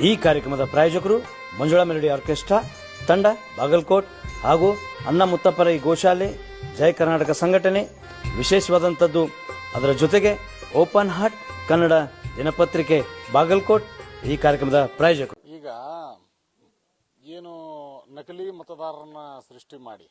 ಈ ಕಾರ್ಯಕ್ರಮದ ಪ್ರಾಯೋಜಕರು ಮಂಜುಳಾ ಮೆಲಡಿ ಆರ್ಕೆಸ್ಟ್ರಾ ತಂಡ ಬಾಗಲಕೋಟ್ ಹಾಗೂ ಅನ್ನ ಮುತ್ತಪ್ಪರೈ ಗೋಶಾಲೆ ಜಯ ಕರ್ನಾಟಕ ಸಂಘಟನೆ. ವಿಶೇಷವಾದಂಥದ್ದು ಅದರ ಜೊತೆಗೆ ಓಪನ್ ಹಾರ್ಟ್ ಕನ್ನಡ ದಿನಪತ್ರಿಕೆ ಬಾಗಲಕೋಟ್ ಈ ಕಾರ್ಯಕ್ರಮದ ಪ್ರಾಯೋಜಕರು. ಈಗ ಏನು ನಕಲಿ ಮತದಾರರನ್ನ ಸೃಷ್ಟಿ ಮಾಡಿ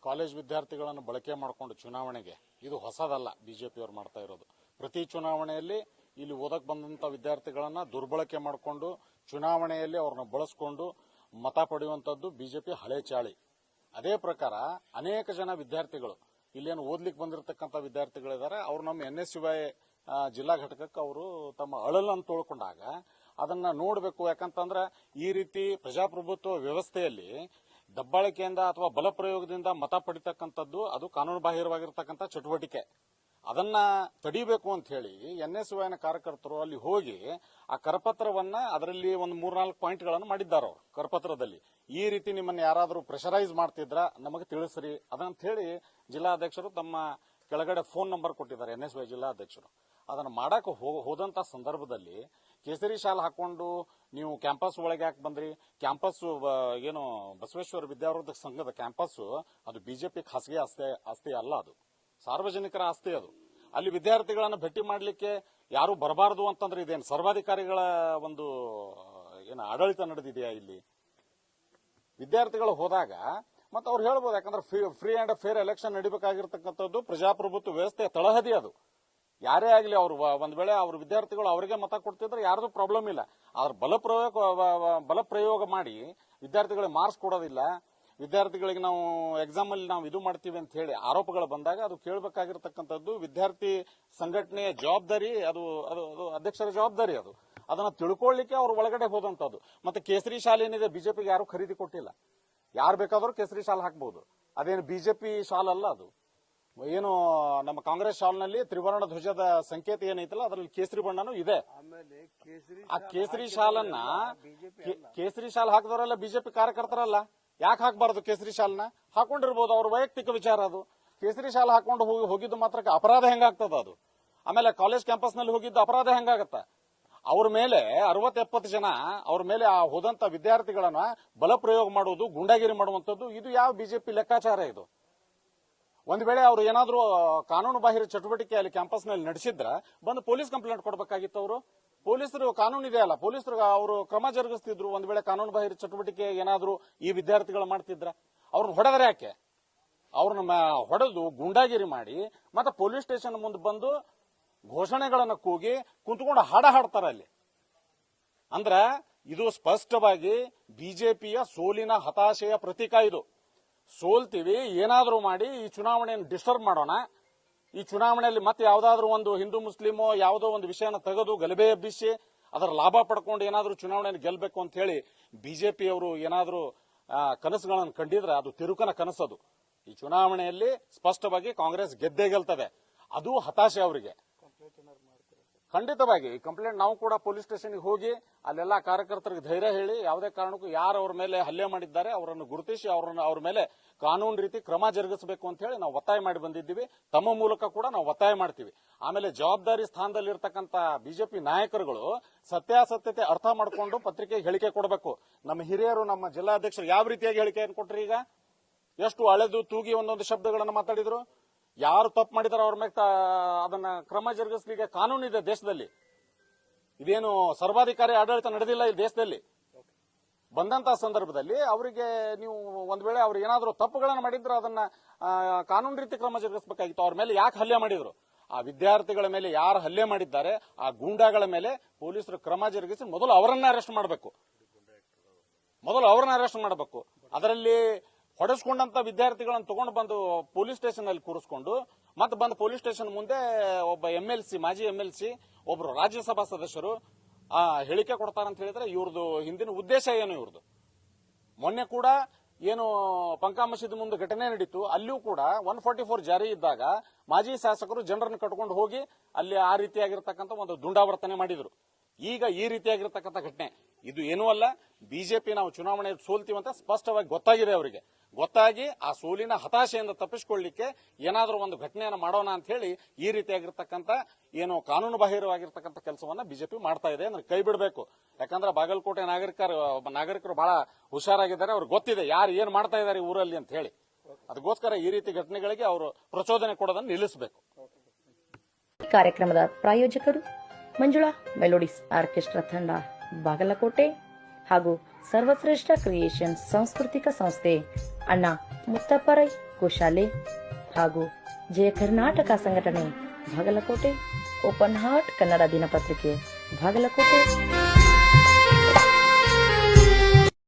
ಕಾಲೇಜ್ ವಿದ್ಯಾರ್ಥಿಗಳನ್ನು ಬಳಕೆ ಮಾಡಿಕೊಂಡು ಚುನಾವಣೆಗೆ, ಇದು ಹೊಸದಲ್ಲ. ಬಿಜೆಪಿಯವರು ಮಾಡ್ತಾ ಇರೋದು ಪ್ರತಿ ಚುನಾವಣೆಯಲ್ಲಿ ಇಲ್ಲಿ ಓದಕ್ ಬಂದಂತ ವಿದ್ಯಾರ್ಥಿಗಳನ್ನ ದುರ್ಬಳಕೆ ಮಾಡಿಕೊಂಡು ಚುನಾವಣೆಯಲ್ಲಿ ಅವ್ರನ್ನ ಬಳಸ್ಕೊಂಡು ಮತ ಪಡೆಯುವಂತದ್ದು ಬಿಜೆಪಿ ಹಳೆ ಚಾಳಿ. ಅದೇ ಪ್ರಕಾರ ಅನೇಕ ಜನ ವಿದ್ಯಾರ್ಥಿಗಳು ಇಲ್ಲೇನು ಓದ್ಲಿಕ್ಕೆ ಬಂದಿರತಕ್ಕಂಥ ವಿದ್ಯಾರ್ಥಿಗಳಿದ್ದಾರೆ. ಅವರು ನಮ್ಮ NSUI ಜಿಲ್ಲಾ ಘಟಕಕ್ಕೆ ಅವರು ತಮ್ಮ ಅಳಲನ್ನು ತೋಳ್ಕೊಂಡಾಗ ಅದನ್ನ ನೋಡಬೇಕು. ಯಾಕಂತಂದ್ರೆ ಈ ರೀತಿ ಪ್ರಜಾಪ್ರಭುತ್ವ ವ್ಯವಸ್ಥೆಯಲ್ಲಿ ದಬ್ಬಾಳಿಕೆಯಿಂದ ಅಥವಾ ಬಲ ಪ್ರಯೋಗದಿಂದ ಮತ ಪಡಿತಕ್ಕಂಥದ್ದು ಅದು ಕಾನೂನು ಬಾಹಿರವಾಗಿರ್ತಕ್ಕಂಥ ಚಟುವಟಿಕೆ. ಅದನ್ನ ತಡಿಬೇಕು ಅಂತ ಹೇಳಿ NSUIನ ಕಾರ್ಯಕರ್ತರು ಅಲ್ಲಿ ಹೋಗಿ ಆ ಕರಪತ್ರವನ್ನ ಅದರಲ್ಲಿ ಒಂದು 3-4 ಪಾಯಿಂಟ್ಗಳನ್ನು ಮಾಡಿದ್ದಾರೆ. ಅವರು ಕರಪತ್ರದಲ್ಲಿ ಈ ರೀತಿ ನಿಮ್ಮನ್ನ ಯಾರಾದರೂ ಪ್ರೆಷರೈಸ್ ಮಾಡ್ತಿದ್ರ ನಮಗೆ ತಿಳಿಸ್ರಿ ಅದಂತ ಹೇಳಿ ಜಿಲ್ಲಾಧ್ಯಕ್ಷರು ತಮ್ಮ ಕೆಳಗಡೆ ಫೋನ್ ನಂಬರ್ ಕೊಟ್ಟಿದ್ದಾರೆ. NSUI ಜಿಲ್ಲಾಧ್ಯಕ್ಷರು ಅದನ್ನ ಮಾಡಕ್ ಹೋದಂತ ಸಂದರ್ಭದಲ್ಲಿ ಕೇಸರಿ ಶಾಲ್ ಹಾಕೊಂಡು ನೀವು ಕ್ಯಾಂಪಸ್ ಒಳಗೆ ಯಾಕೆ ಬಂದ್ರಿ? ಕ್ಯಾಂಪಸ್ ಏನು ಬಸವೇಶ್ವರ ವಿದ್ಯಾವರ್ಧಕ ಸಂಘದ ಕ್ಯಾಂಪಸ್ ಅದು ಬಿಜೆಪಿ ಖಾಸಗಿ ಆಸ್ತಿ ಅಲ್ಲ, ಅದು ಸಾರ್ವಜನಿಕರ ಆಸ್ತಿ. ಅದು ಅಲ್ಲಿ ವಿದ್ಯಾರ್ಥಿಗಳನ್ನ ಭೇಟಿ ಮಾಡಲಿಕ್ಕೆ ಯಾರು ಬರಬಾರದು ಅಂತಂದ್ರೆ ಇದೇನು ಸರ್ವಾಧಿಕಾರಿಗಳ ಒಂದು ಏನು ಆಡಳಿತ ನಡೆದಿದೆಯಾ? ಇಲ್ಲಿ ವಿದ್ಯಾರ್ಥಿಗಳು ಹೋದಾಗ ಮತ್ತೆ ಅವ್ರು ಹೇಳ್ಬೋದು, ಯಾಕಂದ್ರೆ ಫ್ರೀ ಅಂಡ್ ಫೇರ್ ಎಲೆಕ್ಷನ್ ನಡಿಬೇಕಾಗಿರ್ತಕ್ಕಂಥದ್ದು ಪ್ರಜಾಪ್ರಭುತ್ವ ವ್ಯವಸ್ಥೆಯ ತಳಹದಿ. ಅದು ಯಾರೇ ಆಗಲಿ ಅವರು ಒಂದ್ ವೇಳೆ ಅವ್ರ ವಿದ್ಯಾರ್ಥಿಗಳು ಅವರಿಗೆ ಮತ ಕೊಡ್ತಿದ್ರೆ ಯಾರ್ದು ಪ್ರಾಬ್ಲಮ್ ಇಲ್ಲ. ಆದ್ರೆ ಬಲ ಪ್ರಯೋಗ ಮಾಡಿ ವಿದ್ಯಾರ್ಥಿಗಳಿಗೆ ಮಾರ್ಕ್ಸ್ ಕೊಡೋದಿಲ್ಲ, ವಿದ್ಯಾರ್ಥಿಗಳಿಗೆ ನಾವು ಎಕ್ಸಾಮ್ ಅಲ್ಲಿ ನಾವು ಇದು ಮಾಡ್ತೀವಿ ಅಂತ ಹೇಳಿ ಆರೋಪಗಳು ಬಂದಾಗ ಅದು ಕೇಳಬೇಕಾಗಿರ್ತಕ್ಕಂಥದ್ದು ವಿದ್ಯಾರ್ಥಿ ಸಂಘಟನೆಯ ಜವಾಬ್ದಾರಿ, ಅದು ಅಧ್ಯಕ್ಷರ ಜವಾಬ್ದಾರಿ. ಅದನ್ನ ತಿಳ್ಕೊಳ್ಳಿಕ್ಕೆ ಅವ್ರು ಒಳಗಡೆ ಹೋದಂತದ್ದು. ಮತ್ತೆ ಕೇಸರಿ ಶಾಲೆ ಏನಿದೆ ಬಿಜೆಪಿಗೆ ಯಾರು ಖರೀದಿ ಕೊಟ್ಟಿಲ್ಲ. ಯಾರು ಬೇಕಾದ್ರೂ ಕೇಸರಿ ಶಾಲ್ ಹಾಕಬಹುದು. ಅದೇನು ಬಿಜೆಪಿ ಶಾಲ್ ಅಲ್ಲ. ಅದು ಏನು ನಮ್ಮ ಕಾಂಗ್ರೆಸ್ ಶಾಲ್ನಲ್ಲಿ ತ್ರಿವರ್ಣ ಧ್ವಜದ ಸಂಕೇತ ಏನೈತಲ್ಲ ಅದರಲ್ಲಿ ಕೇಸರಿ ಬಣ್ಣನೂ ಇದೆ. ಆ ಕೇಸರಿ ಶಾಲನ್ನ ಕೇಸರಿ ಶಾಲ್ ಹಾಕಿದವರೆಲ್ಲ ಬಿಜೆಪಿ ಕಾರ್ಯಕರ್ತರಲ್ಲ. ಯಾಕೆ ಹಾಕಬಾರದು? ಕೇಸರಿ ಶಾಲ್ನ ಹಾಕೊಂಡಿರ್ಬೋದು, ಅವ್ರ ವೈಯಕ್ತಿಕ ವಿಚಾರ. ಅದು ಕೇಸರಿ ಶಾಲ್ ಹಾಕೊಂಡು ಹೋಗಿದ್ದು ಮಾತ್ರಕ್ಕೆ ಅಪರಾಧ ಹೆಂಗಾಗ್ತದ? ಅದು ಆಮೇಲೆ ಕಾಲೇಜ್ ಕ್ಯಾಂಪಸ್ ನಲ್ಲಿ ಹೋಗಿದ್ದು ಅಪರಾಧ ಹೆಂಗಾಗತ್ತ? ಅವ್ರ ಮೇಲೆ 60-70 ಜನ ಅವ್ರ ಮೇಲೆ ಆ ಹೋದಂತ ವಿದ್ಯಾರ್ಥಿಗಳನ್ನ ಬಲ ಪ್ರಯೋಗ ಮಾಡುವುದು, ಗುಂಡಾಗಿರಿ ಮಾಡುವಂತದ್ದು, ಇದು ಯಾವ ಬಿಜೆಪಿ ಲೆಕ್ಕಾಚಾರ? ಇದು ಒಂದ್ ವೇಳೆ ಅವ್ರು ಏನಾದ್ರೂ ಕಾನೂನು ಬಾಹಿರ ಚಟುವಟಿಕೆ ಅಲ್ಲಿ ಕ್ಯಾಂಪಸ್ ನಲ್ಲಿ ನಡೆಸಿದ್ರ ಬಂದು ಪೊಲೀಸ್ ಕಂಪ್ಲೇಂಟ್ ಕೊಡಬೇಕಾಗಿತ್ತು. ಅವರು ಪೊಲೀಸರು ಕಾನೂನು ಇದೆಯಲ್ಲ, ಪೊಲೀಸರು ಅವರು ಕ್ರಮ ಜರುಗಿಸ್ತಿದ್ರು. ಒಂದ್ ವೇಳೆ ಕಾನೂನು ಬಾಹಿರ ಚಟುವಟಿಕೆ ಏನಾದ್ರೂ ಈ ವಿದ್ಯಾರ್ಥಿಗಳು ಮಾಡ್ತಿದ್ರ ಅವ್ರನ್ನ ಹೊಡೆದ್ರೆ ಯಾಕೆ? ಅವ್ರನ್ನ ಹೊಡೆದು ಗುಂಡಾಗಿರಿ ಮಾಡಿ ಮತ್ತೆ ಪೊಲೀಸ್ ಸ್ಟೇಷನ್ ಮುಂದೆ ಬಂದು ಘೋಷಣೆಗಳನ್ನ ಕೂಗಿ ಕುಂತ್ಕೊಂಡು ಹಾಡ ಹಾಡ್ತಾರ ಅಲ್ಲಿ. ಅಂದ್ರ ಇದು ಸ್ಪಷ್ಟವಾಗಿ ಬಿಜೆಪಿಯ ಸೋಲಿನ ಹತಾಶೆಯ ಪ್ರತೀಕ. ಇದು ಸೋಲ್ತೀವಿ, ಏನಾದ್ರೂ ಮಾಡಿ ಈ ಚುನಾವಣೆಯನ್ನು ಡಿಸ್ಟರ್ಬ್ ಮಾಡೋಣ, ಈ ಚುನಾವಣೆಯಲ್ಲಿ ಮತ್ತೆ ಯಾವ್ದಾದ್ರು ಒಂದು ಹಿಂದೂ ಮುಸ್ಲಿಮೋ ಯಾವುದೋ ಒಂದು ವಿಷಯನ ತೆಗೆದು ಗಲಭೆ ಎಬ್ಬಿಸಿ ಅದರ ಲಾಭ ಪಡ್ಕೊಂಡು ಏನಾದ್ರೂ ಚುನಾವಣೆಯನ್ನು ಗೆಲ್ಲಬೇಕು ಅಂತ ಹೇಳಿ ಬಿಜೆಪಿಯವರು ಏನಾದ್ರೂ ಕನಸುಗಳನ್ನು ಕಂಡಿದ್ರೆ ಅದು ತಿರುಕನ ಕನಸದು. ಈ ಚುನಾವಣೆಯಲ್ಲಿ ಸ್ಪಷ್ಟವಾಗಿ ಕಾಂಗ್ರೆಸ್ ಗೆದ್ದೇ ಗೆಲ್ತದೆ. ಅದು ಹತಾಶೆ ಅವರಿಗೆ. ಖಂಡಿತವಾಗಿ ಕಂಪ್ಲೇಂಟ್ ನಾವು ಕೂಡ ಪೊಲೀಸ್ ಸ್ಟೇಷನ್ಗೆ ಹೋಗಿ ಅಲ್ಲೆಲ್ಲ ಕಾರ್ಯಕರ್ತರಿಗೆ ಧೈರ್ಯ ಹೇಳಿ ಯಾವುದೇ ಕಾರಣಕ್ಕೂ ಯಾರು ಅವ್ರ ಮೇಲೆ ಹಲ್ಲೆ ಮಾಡಿದ್ದಾರೆ ಅವರನ್ನು ಗುರುತಿಸಿ ಅವ್ರ ಮೇಲೆ ಕಾನೂನು ರೀತಿ ಕ್ರಮ ಜರುಗಿಸಬೇಕು ಅಂತ ಹೇಳಿ ನಾವು ಒತ್ತಾಯ ಮಾಡಿ ಬಂದಿದ್ದೀವಿ. ತಮ್ಮ ಮೂಲಕ ಕೂಡ ನಾವು ಒತ್ತಾಯ ಮಾಡ್ತೀವಿ. ಆಮೇಲೆ ಜವಾಬ್ದಾರಿ ಸ್ಥಾನದಲ್ಲಿರ್ತಕ್ಕಂಥ ಬಿಜೆಪಿ ನಾಯಕರುಗಳು ಸತ್ಯಾಸತ್ಯತೆ ಅರ್ಥ ಮಾಡಿಕೊಂಡು ಪತ್ರಿಕೆಗೆ ಹೇಳಿಕೆ ಕೊಡಬೇಕು. ನಮ್ಮ ಹಿರಿಯರು, ನಮ್ಮ ಜಿಲ್ಲಾಧ್ಯಕ್ಷರು ಯಾವ ರೀತಿಯಾಗಿ ಹೇಳಿಕೆಯನ್ನು ಕೊಟ್ಟರು? ಈಗ ಎಷ್ಟು ಅಳೆದು ತೂಗಿ ಒಂದೊಂದು ಶಬ್ದಗಳನ್ನು ಮಾತಾಡಿದ್ರು. ಯಾರು ತಪ್ಪು ಮಾಡಿದಾರೋ ಅವ್ರ ಮೇಲೆ ಅದನ್ನ ಕ್ರಮ ಜರುಗಿಸ್ಲಿಕ್ಕೆ ಕಾನೂನು ಇದೆ ದೇಶದಲ್ಲಿ. ಇದೇನು ಸರ್ವಾಧಿಕಾರಿ ಆಡಳಿತ ನಡೆದಿಲ್ಲ ಈ ದೇಶದಲ್ಲಿ. ಬಂದಂತ ಸಂದರ್ಭದಲ್ಲಿ ಅವರಿಗೆ ನೀವು ಒಂದ್ ವೇಳೆ ಅವ್ರು ಏನಾದ್ರೂ ತಪ್ಪುಗಳನ್ನು ಮಾಡಿದ್ರೆ ಅದನ್ನ ಕಾನೂನು ರೀತಿ ಕ್ರಮ ಜರುಗಿಸಬೇಕಾಗಿತ್ತು. ಅವ್ರ ಮೇಲೆ ಯಾಕೆ ಹಲ್ಲೆ ಮಾಡಿದ್ರು? ಆ ವಿದ್ಯಾರ್ಥಿಗಳ ಮೇಲೆ ಯಾರು ಹಲ್ಲೆ ಮಾಡಿದ್ದಾರೆ ಆ ಗೂಂಡಾಗಳ ಮೇಲೆ ಪೊಲೀಸರು ಕ್ರಮ ಜರುಗಿಸಿ ಮೊದಲು ಅವರನ್ನ ಅರೆಸ್ಟ್ ಮಾಡಬೇಕು. ಅದರಲ್ಲಿ ಹೊಡೆಸ್ಕೊಂಡಂತ ವಿದ್ಯಾರ್ಥಿಗಳನ್ನು ತಗೊಂಡು ಬಂದು ಪೊಲೀಸ್ ಸ್ಟೇಷನ್ ಅಲ್ಲಿ ಕೂರಿಸ್ಕೊಂಡು ಮತ್ತೆ ಬಂದು ಪೊಲೀಸ್ ಸ್ಟೇಷನ್ ಮುಂದೆ ಒಬ್ಬ MLC, ಮಾಜಿ MLC, ಒಬ್ರು ರಾಜ್ಯಸಭಾ ಸದಸ್ಯರು ಹೇಳಿಕೆ ಕೊಡ್ತಾರಂತ ಹೇಳಿದ್ರೆ ಇವ್ರದ್ದು ಹಿಂದಿನ ಉದ್ದೇಶ ಏನು? ಇವ್ರದ್ದು ಮೊನ್ನೆ ಕೂಡ ಏನು ಪಂಕಾ ಮಸೀದಿ ಮುಂದೆ ಘಟನೆ ನಡೀತು, ಅಲ್ಲಿಯೂ ಕೂಡ 144 ಜಾರಿ ಇದ್ದಾಗ ಮಾಜಿ ಶಾಸಕರು ಜನರನ್ನು ಕಟ್ಕೊಂಡು ಹೋಗಿ ಅಲ್ಲಿ ಆ ರೀತಿಯಾಗಿರ್ತಕ್ಕಂಥ ಒಂದು ದುಂಡಾವರ್ತನೆ ಮಾಡಿದ್ರು. ಈಗ ಈ ರೀತಿಯಾಗಿರ್ತಕ್ಕಂಥ ಘಟನೆ ಇದು ಏನೂ ಅಲ್ಲ, ಬಿಜೆಪಿ ನಾವು ಚುನಾವಣೆ ಸೋಲ್ತೀವಂತ ಸ್ಪಷ್ಟವಾಗಿ ಗೊತ್ತಾಗಿದೆ ಅವರಿಗೆ. ಗೊತ್ತಾಗಿ ಆ ಸೋಲಿನ ಹತಾಶೆಯಿಂದ ತಪ್ಪಿಸಿಕೊಳ್ಳಲಿಕ್ಕೆ ಏನಾದರೂ ಒಂದು ಘಟನೆಯನ್ನು ಮಾಡೋಣ ಅಂತ ಹೇಳಿ ಈ ರೀತಿಯಾಗಿರ್ತಕ್ಕಂಥ ಏನು ಕಾನೂನು ಬಾಹಿರವಾಗಿರ್ತಕ್ಕಂಥ ಕೆಲಸವನ್ನ ಬಿಜೆಪಿ ಮಾಡ್ತಾ ಇದೆ ಅಂದ್ರೆ ಕೈ ಬಿಡಬೇಕು. ಯಾಕಂದ್ರೆ ಬಾಗಲಕೋಟೆ ನಾಗರಿಕರು ಬಹಳ ಹುಷಾರಾಗಿದ್ದಾರೆ, ಅವ್ರಿಗೆ ಗೊತ್ತಿದೆ ಯಾರು ಏನ್ ಮಾಡ್ತಾ ಇದ್ದಾರೆ ಊರಲ್ಲಿ ಅಂತ ಹೇಳಿ. ಅದಕ್ಕೋಸ್ಕರ ಈ ರೀತಿ ಘಟನೆಗಳಿಗೆ ಅವರು ಪ್ರಚೋದನೆ ಕೊಡೋದನ್ನು ನಿಲ್ಲಿಸಬೇಕು. ಕಾರ್ಯಕ್ರಮದ ಪ್ರಾಯೋಜಕರು ಮಂಜುಳಾ ಮೆಲೋಡಿಸ್ ಆರ್ಕೆಸ್ಟ್ರಾ ತಂಡ ಬಾಗಲಕೋಟೆ ಹಾಗೂ ಸರ್ವಶ್ರೇಷ್ಠ ಕ್ರಿಯೇಷನ್ ಸಾಂಸ್ಕೃತಿಕ ಸಂಸ್ಥೆ ಅಣ್ಣ ಮುತ್ತಪ್ಪರೈ ಗೋಶಾಲೆ ಹಾಗೂ ಜಯ ಕರ್ನಾಟಕ ಸಂಘಟನೆ ಬಾಗಲಕೋಟೆ, ಓಪನ್ ಹಾರ್ಟ್ ಕನ್ನಡ ದಿನಪತ್ರಿಕೆ ಬಾಗಲಕೋಟೆ.